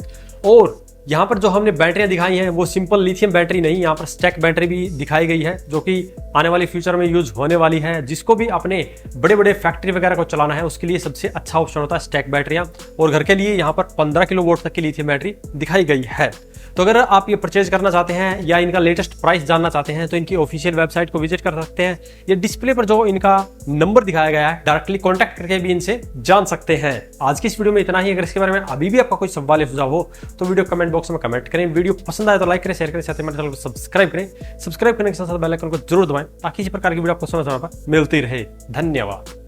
और यहाँ पर जो हमने बैटरियाँ दिखाई हैं वो सिंपल लिथियम बैटरी नहीं, यहाँ पर स्टैक बैटरी भी दिखाई गई है जो कि आने वाले फ्यूचर में यूज होने वाली है। जिसको भी अपने बड़े बड़े फैक्ट्री वगैरह को चलाना है उसके लिए सबसे अच्छा ऑप्शन होता है स्टैक बैटरियाँ। और घर के लिए यहाँ पर 15 किलोवाट तक की लिथियम बैटरी दिखाई गई है। तो अगर आप ये परचेज करना चाहते हैं या इनका लेटेस्ट प्राइस जानना चाहते हैं तो इनकी ऑफिशियल वेबसाइट को विजिट कर सकते हैं। ये डिस्प्ले पर जो इनका नंबर दिखाया गया है डायरेक्टली कॉन्टैक्ट करके भी इनसे जान सकते हैं। आज की इस वीडियो में इतना ही। अगर इसके बारे में अभी भी आपका कोई सवाल या सुझाव हो तो वीडियो कमेंट बॉक्स में कमेंट करें। वीडियो पसंद आए तो लाइक करें, शेयर करें, साथ ही मेरे चैनल को सब्सक्राइब करें। सब्सक्राइब करने के साथ साथ बेल आइकन को जरूर दबाएं ताकि इसी प्रकार की वीडियो आपको समय समय पर मिलती रहे। धन्यवाद।